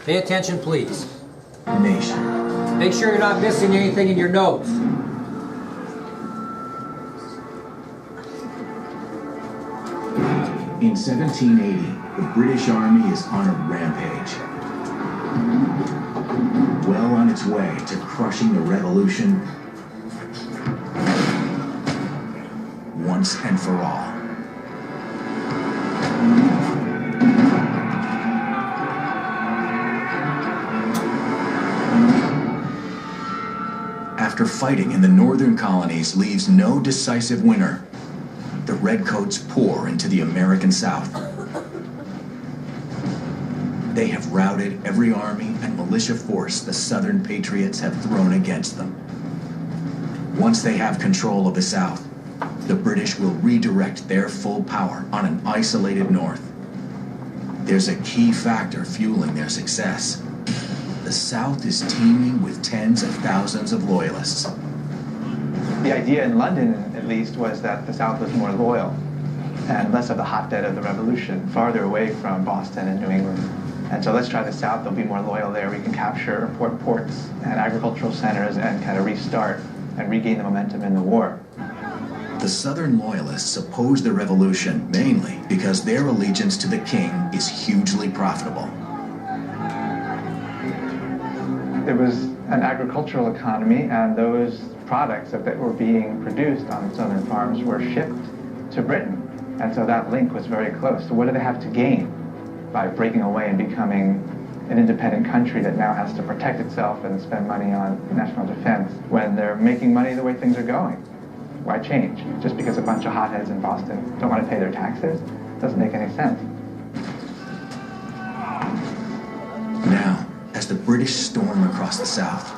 Pay attention, please. Nation. Make sure you're not missing anything in your notes. In 1780, the British Army is on a rampage. Well on its way to crushing the revolution once and for all. After fighting in the northern colonies leaves no decisive winner, the Redcoats pour into the American South. They have routed every army and militia force the Southern Patriots have thrown against them. Once they have control of the South, the British will redirect their full power on an isolated North. There's a key factor fueling their success. The South is teeming with tens of thousands of loyalists. The idea in London, at least, was that the South was more loyal and less of the hotbed of the revolution, farther away from Boston and New England. And so let's try the South. They'll be more loyal there. We can capture important ports and agricultural centers and kind of restart and regain the momentum in the war. The Southern Loyalists oppose the revolution mainly because their allegiance to the king is hugely profitable. There was an agricultural economy, and those products that were being produced on southern farms were shipped to Britain. And so that link was very close. So what do they have to gain by breaking away and becoming an independent country that now has to protect itself and spend money on national defense when they're making money the way things are going? Why change? Just because a bunch of hotheads in Boston don't want to pay their taxes? Doesn't make any sense. Now, as the British storm across the South,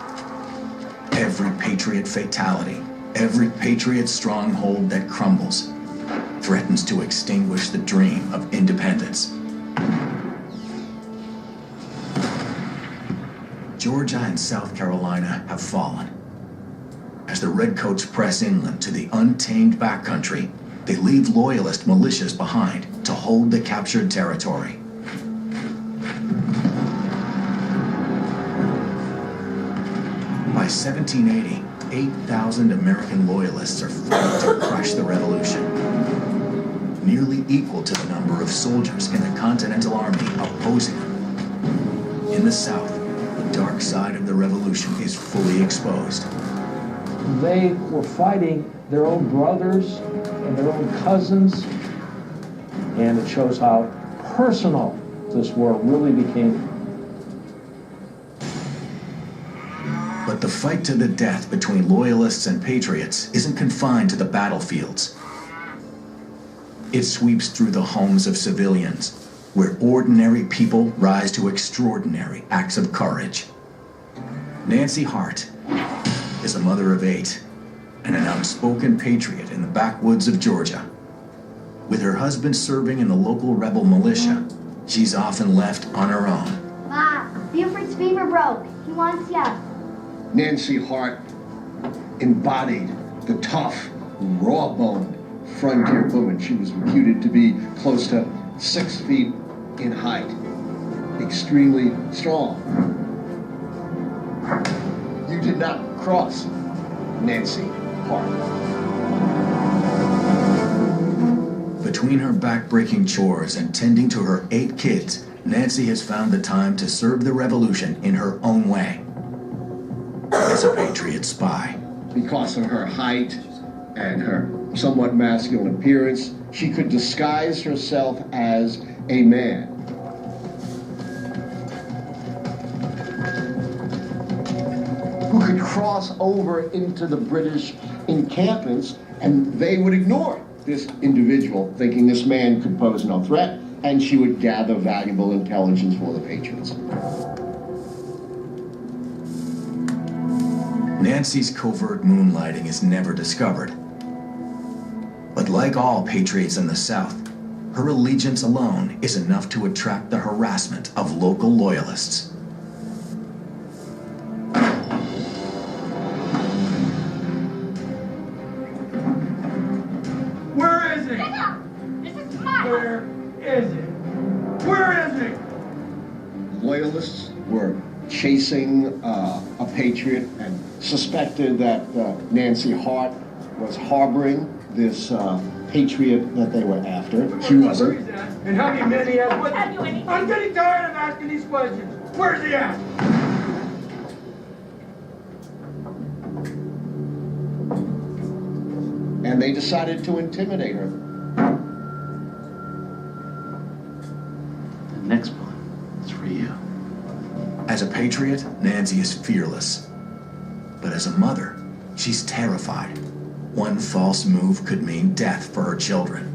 every Patriot fatality, every Patriot stronghold that crumbles, threatens to extinguish the dream of independence. Georgia and South Carolina have fallen. As the Redcoats press inland to the untamed backcountry, they leave Loyalist militias behind to hold the captured territory. By 1780, 8,000 American Loyalists are fighting to crush the revolution, nearly equal to the number of soldiers in the Continental Army opposing them. In the South, the dark side of the revolution is fully exposed. They were fighting their own brothers and their own cousins, and it shows how personal this war really became. But the fight to the death between Loyalists and Patriots isn't confined to the battlefields. It sweeps through the homes of civilians, where ordinary people rise to extraordinary acts of courage. Nancy Hart is a mother of 8 and an outspoken patriot in the backwoods of Georgia. With her husband serving in the local rebel militia, she's often left on her own. Ma, Buford's fever broke. He wants ya. Nancy Hart embodied the tough, raw-boned frontier woman. She was reputed to be close to 6 feet in height, extremely strong. You did not cross Nancy Hart. Between her back-breaking chores and tending to her 8 kids, Nancy has found the time to serve the revolution in her own way. As a patriot spy. Because of her height and her somewhat masculine appearance, she could disguise herself as a man. Who could cross over into the British encampments, and they would ignore this individual, thinking this man could pose no threat, and she would gather valuable intelligence for the Patriots. Nancy's covert moonlighting is never discovered. But like all patriots in the South, her allegiance alone is enough to attract the harassment of local loyalists. Where is it? This is my Where is it? Where is it? loyalists were chasing a patriot and suspected that Nancy Hart was harboring this patriot that they were after. She wasn't. And how many men he has with Have you anything? I'm getting tired of asking these questions. Where's he at? And they decided to intimidate her. The next one is for you. As a patriot, Nancy is fearless. But as a mother, she's terrified. One false move could mean death for her children.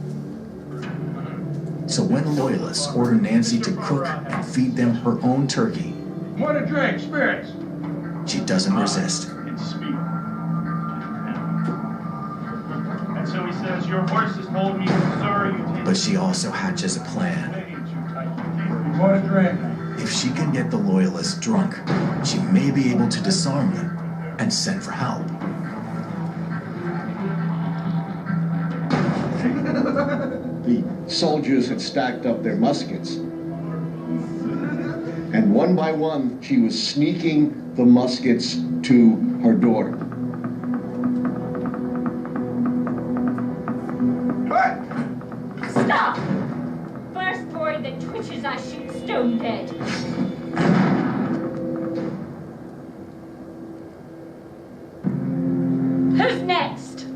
So when loyalists order Nancy to cook and feed them her own turkey, What a drink, spirits. she doesn't resist. And speak. And so he says, your horse has told me, sir, you take But she also hatches a plan. What a drink. If she can get the loyalists drunk, she may be able to disarm them and send for help. The soldiers had stacked up their muskets. And one by one, she was sneaking the muskets to her daughter. Stop! First boy that twitches, I shoot stone dead. Who's next?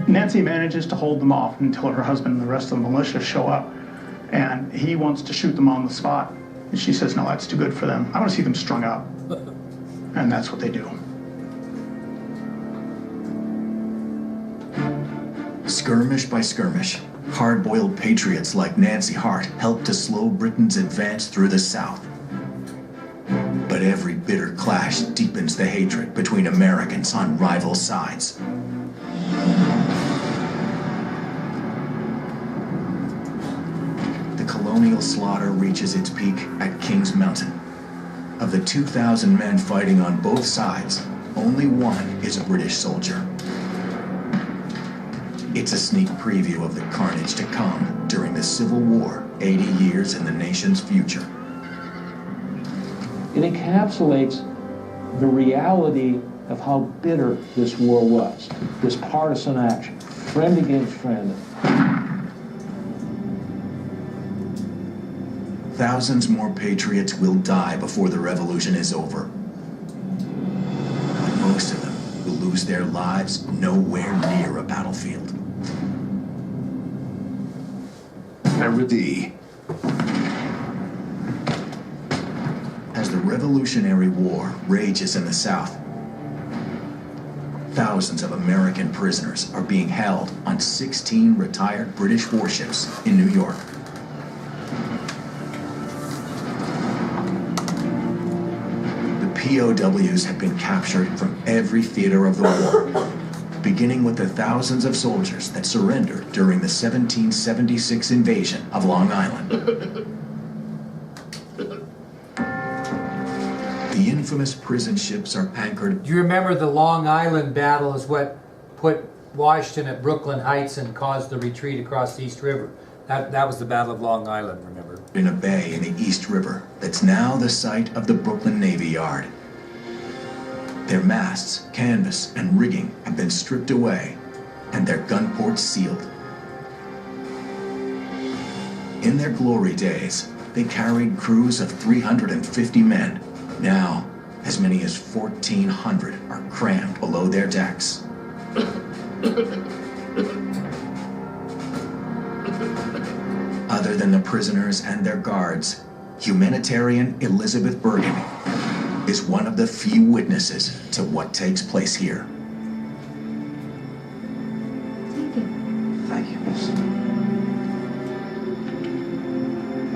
Nancy manages to hold them off until her husband and the rest of the militia show up. And he wants to shoot them on the spot. And she says, no, that's too good for them. I want to see them strung out. And that's what they do. Skirmish by skirmish, hard-boiled patriots like Nancy Hart helped to slow Britain's advance through the South. But every bitter clash deepens the hatred between Americans on rival sides. The colonial slaughter reaches its peak at Kings Mountain. Of the 2,000 men fighting on both sides, only one is a British soldier. It's a sneak preview of the carnage to come during the Civil War, 80 years in the nation's future. It encapsulates the reality of how bitter this war was, this partisan action, friend against friend. Thousands more patriots will die before the revolution is over. But most of them will lose their lives nowhere near a battlefield. RW2. As the Revolutionary War rages in the South, thousands of American prisoners are being held on 16 retired British warships in New York. The POWs have been captured from every theater of the war, beginning with the thousands of soldiers that surrendered during the 1776 invasion of Long Island. The infamous prison ships are anchored. Do you remember the Long Island battle is what put Washington at Brooklyn Heights and caused the retreat across the East River? That was the Battle of Long Island, remember? In a bay in the East River that's now the site of the Brooklyn Navy Yard. Their masts, canvas, and rigging have been stripped away, and their gun ports sealed. In their glory days, they carried crews of 350 men. Now, as many as 1,400 are crammed below their decks. Other than the prisoners and their guards, humanitarian Elizabeth Bergen is one of the few witnesses to what takes place here. Thank you, Miss.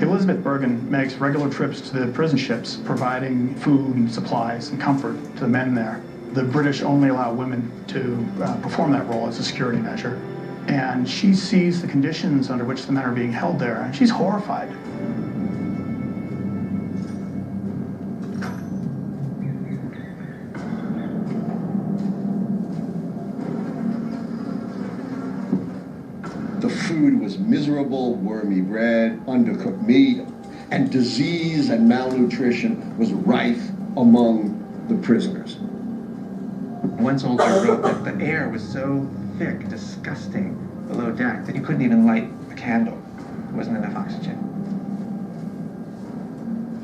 Elizabeth Bergen makes regular trips to the prison ships, providing food and supplies and comfort to the men there. The British only allow women to perform that role as a security measure. And she sees the conditions under which the men are being held there, and she's horrified. The food was miserable, wormy bread, undercooked meat, and disease and malnutrition was rife among the prisoners. One soldier wrote that the air was so thick, disgusting below deck that you couldn't even light a candle. There wasn't enough oxygen.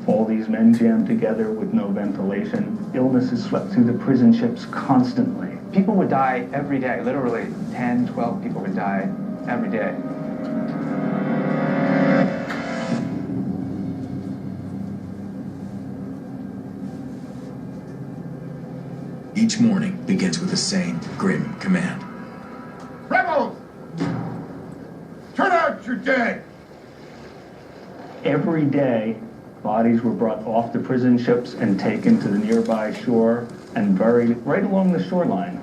All these men jammed together with no ventilation. Illnesses swept through the prison ships constantly. People would die every day, literally 10, 12 people would die every day. Each morning begins with the same grim command. Rebels! Turn out your dead! Every day, bodies were brought off the prison ships and taken to the nearby shore and buried right along the shoreline.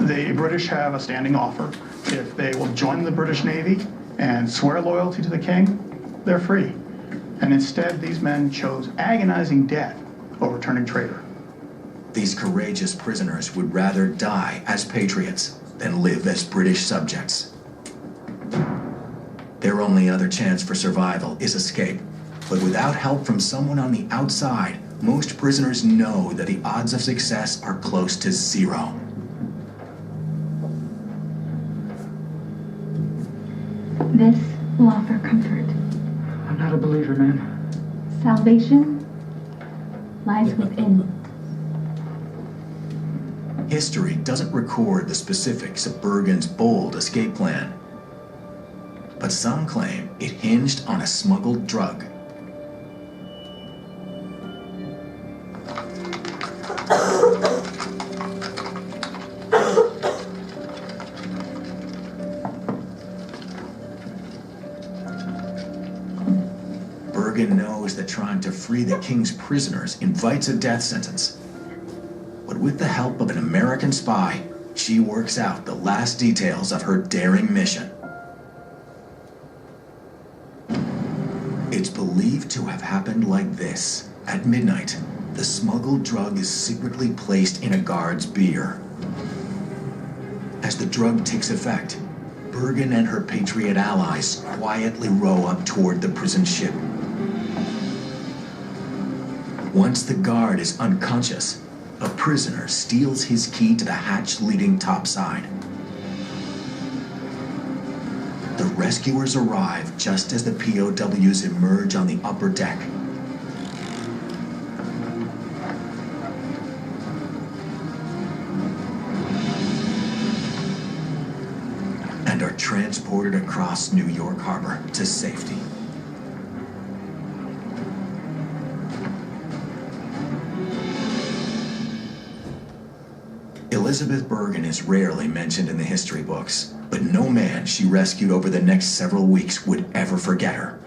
The British have a standing offer. If they will join the British Navy and swear loyalty to the king, they're free. And instead, these men chose agonizing death over turning traitor. These courageous prisoners would rather die as patriots than live as British subjects. Their only other chance for survival is escape. But without help from someone on the outside, most prisoners know that the odds of success are close to zero. This will offer comfort. I'm not a believer, ma'am. Salvation lies within. History doesn't record the specifics of Bergen's bold escape plan. But some claim it hinged on a smuggled drug. Bergen knows that trying to free the king's prisoners invites a death sentence. But with the help of an American spy, she works out the last details of her daring mission. It's believed to have happened like this. At midnight, the smuggled drug is secretly placed in a guard's beer. As the drug takes effect, Bergen and her Patriot allies quietly row up toward the prison ship. Once the guard is unconscious, a prisoner steals his key to the hatch leading topside. The rescuers arrive just as the POWs emerge on the upper deck. And are transported across New York Harbor to safety. Elizabeth Bergen is rarely mentioned in the history books, but no man she rescued over the next several weeks would ever forget her.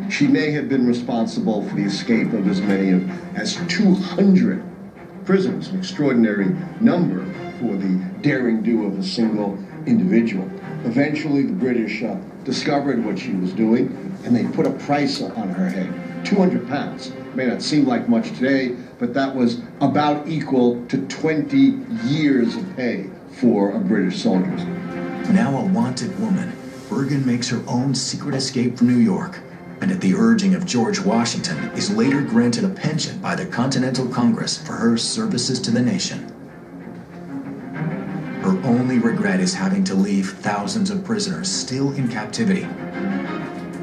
She may have been responsible for the escape of as many as 200 prisoners, an extraordinary number for the daring do of a single individual. Eventually, the British discovered what she was doing, and they put a price on her head, 200 pounds. May not seem like much today, but that was about equal to 20 years of pay for a British soldier. Now a wanted woman, Bergen makes her own secret escape from New York, and at the urging of George Washington, is later granted a pension by the Continental Congress for her services to the nation. Her only regret is having to leave thousands of prisoners still in captivity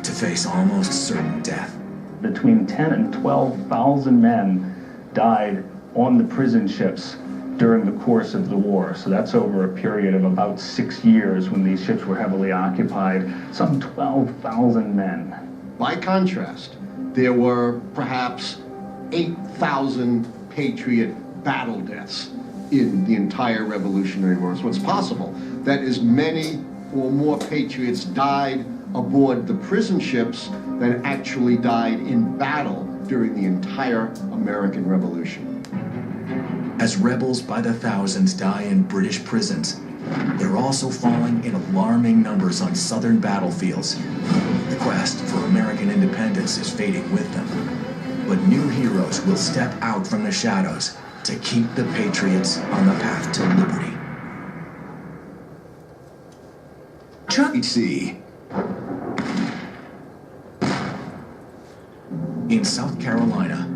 to face almost certain death. Between 10 and 12,000 men died on the prison ships during the course of the war. So that's over a period of about 6 years when these ships were heavily occupied, some 12,000 men. By contrast, there were perhaps 8,000 Patriot battle deaths in the entire Revolutionary War. So it's possible that as many or more Patriots died aboard the prison ships than actually died in battle during the entire American Revolution. As rebels by the thousands die in British prisons, they're also falling in alarming numbers on southern battlefields. The quest for American independence is fading with them. But new heroes will step out from the shadows to keep the Patriots on the path to liberty. See. In South Carolina,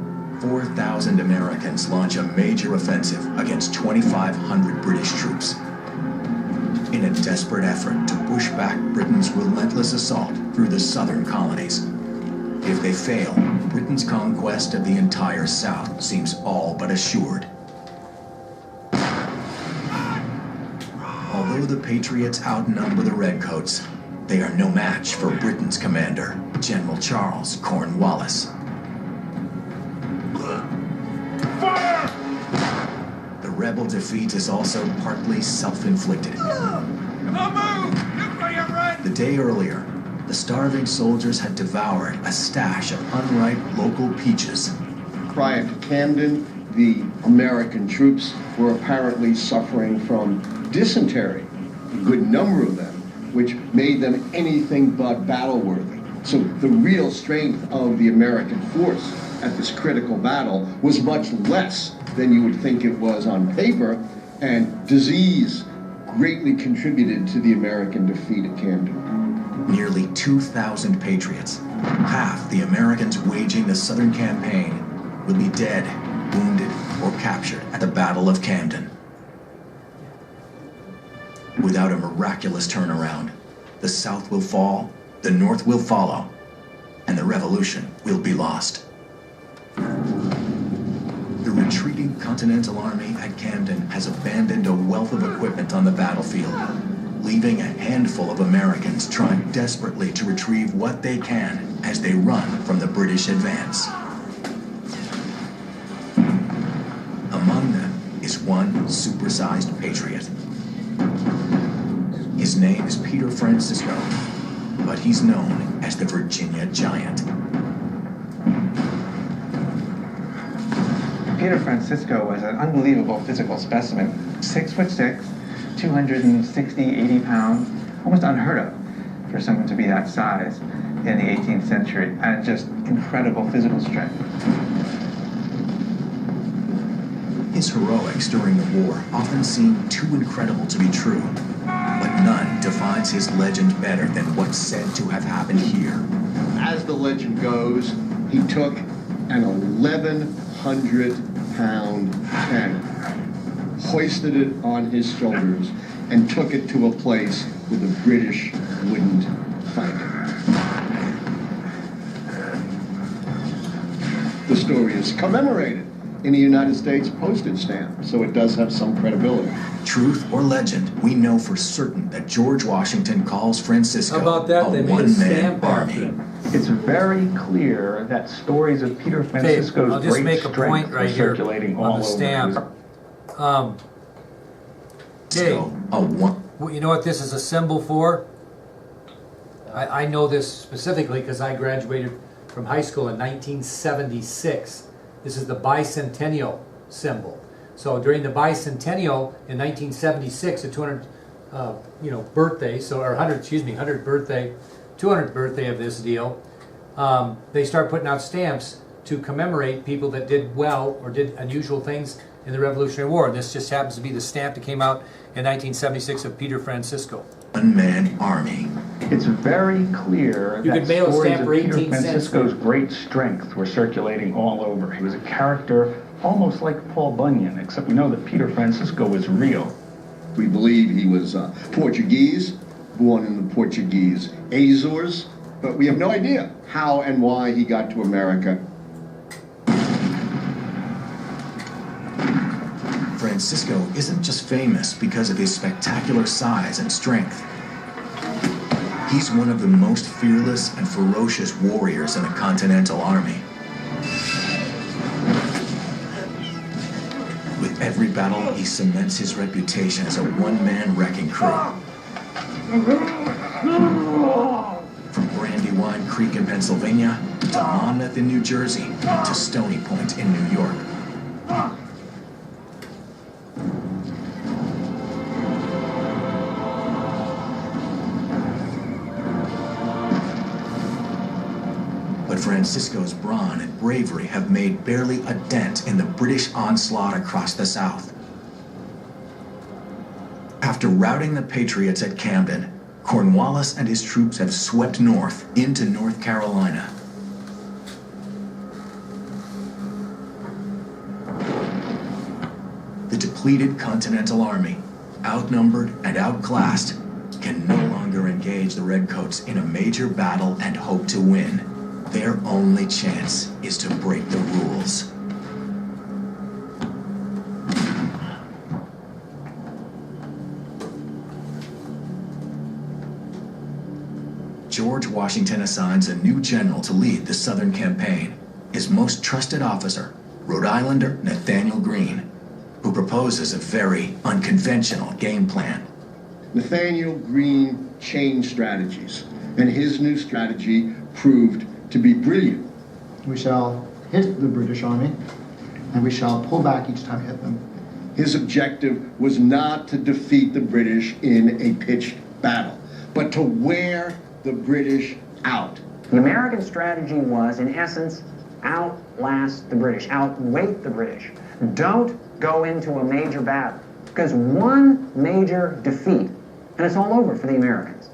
4,000 Americans launch a major offensive against 2,500 British troops in a desperate effort to push back Britain's relentless assault through the southern colonies. If they fail, Britain's conquest of the entire South seems all but assured. Although the Patriots outnumber the Redcoats, they are no match for Britain's commander, General Charles Cornwallis. Fire! The rebel defeat is also partly self-inflicted. Come on, move! Look where you're right! The day earlier, the starving soldiers had devoured a stash of unripe local peaches. Prior to Camden, the American troops were apparently suffering from dysentery, a good number of them, which made them anything but battle-worthy. So the real strength of the American force at this critical battle was much less than you would think it was on paper, and disease greatly contributed to the American defeat at Camden. Nearly 2,000 Patriots, half the Americans waging the Southern campaign, will be dead, wounded, or captured at the Battle of Camden. Without a miraculous turnaround, the South will fall, the North will follow, and the Revolution will be lost. The retreating Continental Army at Camden has abandoned a wealth of equipment on the battlefield, leaving a handful of Americans trying desperately to retrieve what they can as they run from the British advance. Among them is one supersized patriot. His name is Peter Francisco, but he's known as the Virginia Giant. Peter Francisco was an unbelievable physical specimen. 6'6", 260, 80 pounds, almost unheard of for someone to be that size in the 18th century, and just incredible physical strength. His heroics during the war often seem too incredible to be true, but none defines his legend better than what's said to have happened here. As the legend goes, he took an 1,100-pound cannon, hoisted it on his shoulders, and took it to a place where the British wouldn't find it. The story is commemorated in a United States postage stamp, so it does have some credibility. Truth or legend, we know for certain that George Washington calls Francisco How about that? a They made a one-man stamp army. after him. It's very clear that stories of Peter I'll Francisco's just great make a point strength right are here circulating all on the over. stamp. Dave, well, you know what this is a symbol for? I know this specifically because I graduated from high school in 1976. This is the bicentennial symbol. So during the bicentennial in 1976, the 200th birthday, or 100th birthday, 200th birthday of this deal, they start putting out stamps to commemorate people that did well or did unusual things in the Revolutionary War. And this just happens to be the stamp that came out in 1976 of Peter Francisco. One-man army. It's very clear You that could mail a stories stamp of for Peter 18 cents. Francisco's great strength were circulating all over. He was a character almost like Paul Bunyan, except we know that Peter Francisco was real. We believe he was Portuguese, born in the Portuguese Azores, but we have no idea how and why he got to America. Francisco isn't just famous because of his spectacular size and strength. He's one of the most fearless and ferocious warriors in the Continental Army. With every battle, he cements his reputation as a one-man wrecking crew. From Brandywine Creek in Pennsylvania, to Monmouth in New Jersey, to Stony Point in New York. But Francisco's brawn and bravery have made barely a dent in the British onslaught across the South. After routing the Patriots at Camden, Cornwallis and his troops have swept north into North Carolina. The depleted Continental Army, outnumbered and outclassed, can no longer engage the Redcoats in a major battle and hope to win. Their only chance is to break the rules. George Washington assigns a new general to lead the Southern campaign, his most trusted officer, Rhode Islander Nathaniel Greene, who proposes a very unconventional game plan. Nathaniel Greene changed strategies, and his new strategy proved to be brilliant. We shall hit the British Army, and we shall pull back each time we hit them. His objective was not to defeat the British in a pitched battle, but to wear the British out. The American strategy was, in essence, outlast the British, outwait the British. Don't go into a major battle, because one major defeat, and it's all over for the Americans.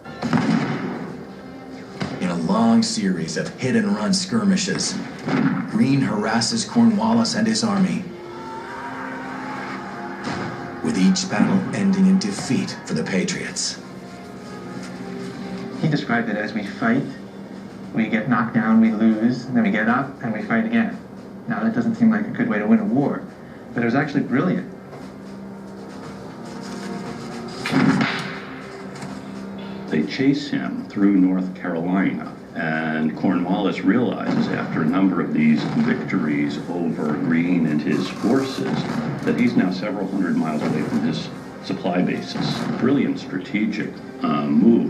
In a long series of hit-and-run skirmishes, Greene harasses Cornwallis and his army, with each battle ending in defeat for the Patriots. He described it as we fight, we get knocked down, we lose, then we get up and we fight again. Now that doesn't seem like a good way to win a war, but it was actually brilliant. They chase him through North Carolina, and Cornwallis realizes after a number of these victories over Greene and his forces that he's now several hundred miles away from his supply bases. Brilliant strategic move